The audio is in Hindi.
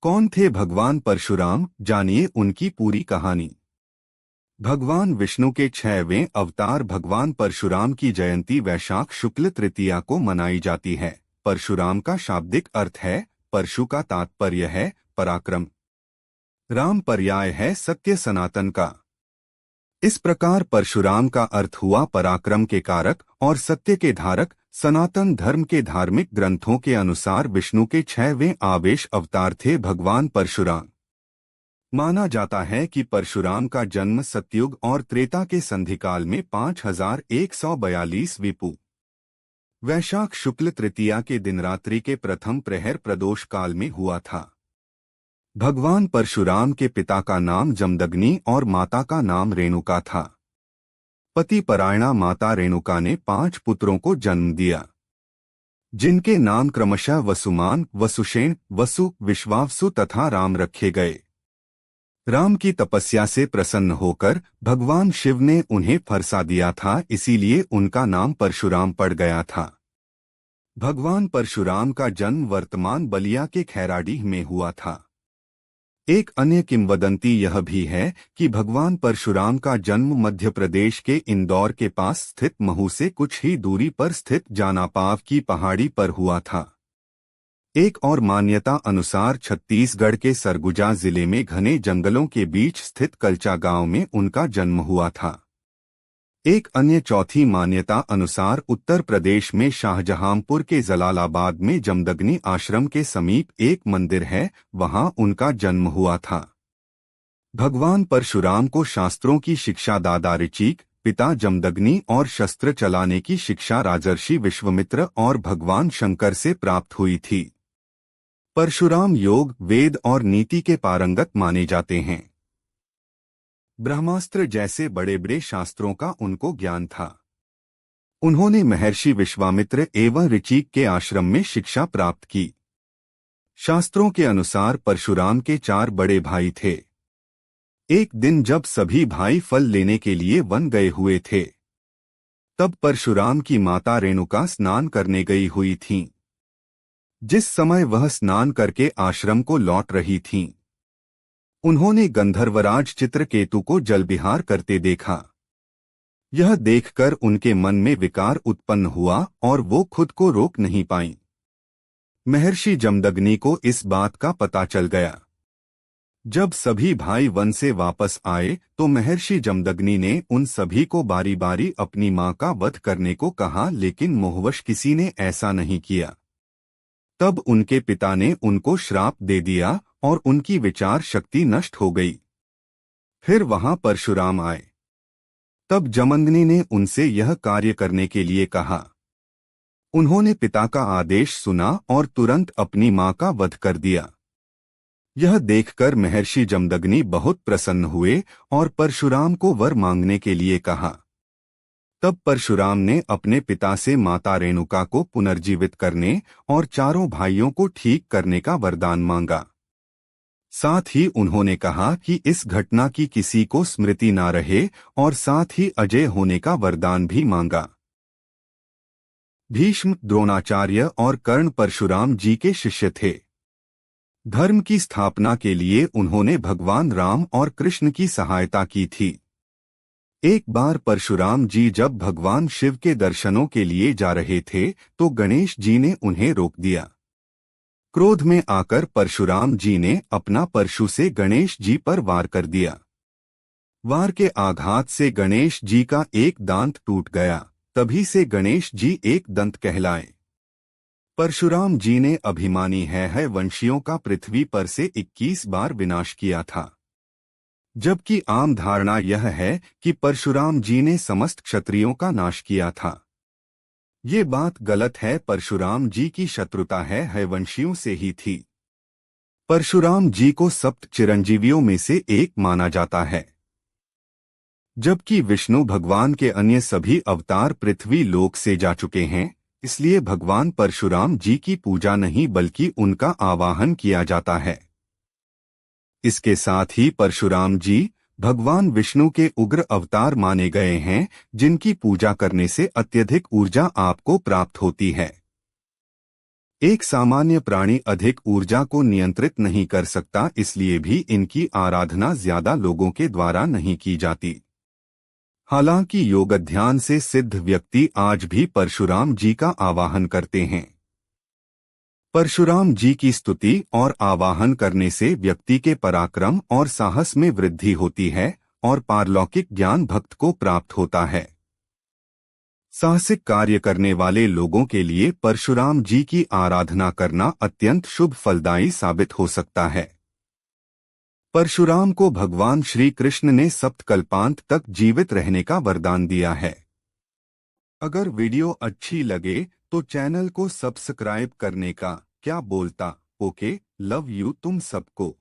कौन थे भगवान परशुराम, जानिए उनकी पूरी कहानी। भगवान विष्णु के 6वें अवतार भगवान परशुराम की जयंती वैशाख शुक्ल तृतीया को मनाई जाती है। परशुराम का शाब्दिक अर्थ है परशु का तात्पर्य है पराक्रम, राम पर्याय है सत्य सनातन का। इस प्रकार परशुराम का अर्थ हुआ पराक्रम के कारक और सत्य के धारक। सनातन धर्म के धार्मिक ग्रंथों के अनुसार विष्णु के 6वें आवेश अवतार थे भगवान परशुराम। माना जाता है कि परशुराम का जन्म सतयुग और त्रेता के संधिकाल में 5142 विपु वैशाख शुक्ल तृतीया के दिन रात्रि के प्रथम प्रहर प्रदोष काल में हुआ था। भगवान परशुराम के पिता का नाम जमदग्नि और माता का नाम रेणुका था। पति परायणा माता रेणुका ने 5 पुत्रों को जन्म दिया, जिनके नाम क्रमशः वसुमान, वसुषेण, वसु, विश्वावसु तथा राम रखे गए। राम की तपस्या से प्रसन्न होकर भगवान शिव ने उन्हें फरसा दिया था, इसीलिए उनका नाम परशुराम पड़ गया था। भगवान परशुराम का जन्म वर्तमान बलिया के खैराडीह में हुआ था। एक अन्य किंवदंती यह भी है कि भगवान परशुराम का जन्म मध्य प्रदेश के इंदौर के पास स्थित महू से कुछ ही दूरी पर स्थित जानापाव की पहाड़ी पर हुआ था। एक और मान्यता अनुसार छत्तीसगढ़ के सरगुजा जिले में घने जंगलों के बीच स्थित कलचा गांव में उनका जन्म हुआ था। एक अन्य चौथी मान्यता अनुसार उत्तर प्रदेश में शाहजहांपुर के जलालाबाद में जमदग्नि आश्रम के समीप एक मंदिर है, वहां उनका जन्म हुआ था। भगवान परशुराम को शास्त्रों की शिक्षा दादा ऋचिक, पिता जमदग्नि और शस्त्र चलाने की शिक्षा राजर्षि विश्वामित्र और भगवान शंकर से प्राप्त हुई थी। परशुराम योग, वेद और नीति के पारंगत माने जाते हैं। ब्रह्मास्त्र जैसे बड़े बड़े शास्त्रों का उनको ज्ञान था। उन्होंने महर्षि विश्वामित्र एवं ऋचिक के आश्रम में शिक्षा प्राप्त की। शास्त्रों के अनुसार परशुराम के 4 बड़े भाई थे। एक दिन जब सभी भाई फल लेने के लिए वन गए हुए थे, तब परशुराम की माता रेणुका स्नान करने गई हुई थीं। जिस समय वह स्नान करके आश्रम को लौट रही थीं, उन्होंने गंधर्वराज चित्रकेतु को जलविहार करते देखा। यह देखकर उनके मन में विकार उत्पन्न हुआ और वो खुद को रोक नहीं पाईं। महर्षि जमदग्नि को इस बात का पता चल गया। जब सभी भाई वन से वापस आए तो महर्षि जमदग्नि ने उन सभी को बारी बारी अपनी मां का वध करने को कहा, लेकिन मोहवश किसी ने ऐसा नहीं किया। तब उनके पिता ने उनको श्राप दे दिया और उनकी विचार शक्ति नष्ट हो गई। फिर वहां परशुराम आए। तब जमदग्नि ने उनसे यह कार्य करने के लिए कहा। उन्होंने पिता का आदेश सुना और तुरंत अपनी मां का वध कर दिया। यह देखकर महर्षि जमदग्नि बहुत प्रसन्न हुए और परशुराम को वर मांगने के लिए कहा। तब परशुराम ने अपने पिता से माता रेणुका को पुनर्जीवित करने और 4 भाइयों को ठीक करने का वरदान मांगा। साथ ही उन्होंने कहा कि इस घटना की किसी को स्मृति ना रहे और साथ ही अजय होने का वरदान भी मांगा। भीष्म, द्रोणाचार्य और कर्ण परशुराम जी के शिष्य थे। धर्म की स्थापना के लिए उन्होंने भगवान राम और कृष्ण की सहायता की थी। एक बार परशुराम जी जब भगवान शिव के दर्शनों के लिए जा रहे थे तो गणेश जी ने उन्हें रोक दिया। क्रोध में आकर परशुराम जी ने अपना परशु से गणेश जी पर वार कर दिया। वार के आघात से गणेश जी का एक दांत टूट गया। तभी से गणेश जी एक दंत कहलाए। परशुराम जी ने अभिमानी है वंशियों का पृथ्वी पर से 21 बार विनाश किया था, जबकि आम धारणा यह है कि परशुराम जी ने समस्त क्षत्रियों का नाश किया था। ये बात गलत है। परशुराम जी की शत्रुता है वंशियों से ही थी। परशुराम जी को सप्त चिरंजीवियों में से एक माना जाता है, जबकि विष्णु भगवान के अन्य सभी अवतार पृथ्वी लोक से जा चुके हैं। इसलिए भगवान परशुराम जी की पूजा नहीं बल्कि उनका आवाहन किया जाता है। इसके साथ ही परशुराम जी भगवान विष्णु के उग्र अवतार माने गए हैं, जिनकी पूजा करने से अत्यधिक ऊर्जा आपको प्राप्त होती है। एक सामान्य प्राणी अधिक ऊर्जा को नियंत्रित नहीं कर सकता, इसलिए भी इनकी आराधना ज्यादा लोगों के द्वारा नहीं की जाती। हालांकि योग ध्यान से सिद्ध व्यक्ति आज भी परशुराम जी का आवाहन करते हैं। परशुराम जी की स्तुति और आवाहन करने से व्यक्ति के पराक्रम और साहस में वृद्धि होती है और पारलौकिक ज्ञान भक्त को प्राप्त होता है। साहसिक कार्य करने वाले लोगों के लिए परशुराम जी की आराधना करना अत्यंत शुभ फलदायी साबित हो सकता है। परशुराम को भगवान श्री कृष्ण ने सप्तकल्पांत तक जीवित रहने का वरदान दिया है। अगर वीडियो अच्छी लगे तो चैनल को सब्सक्राइब करने का क्या बोलता। ओके, लव यू तुम सबको।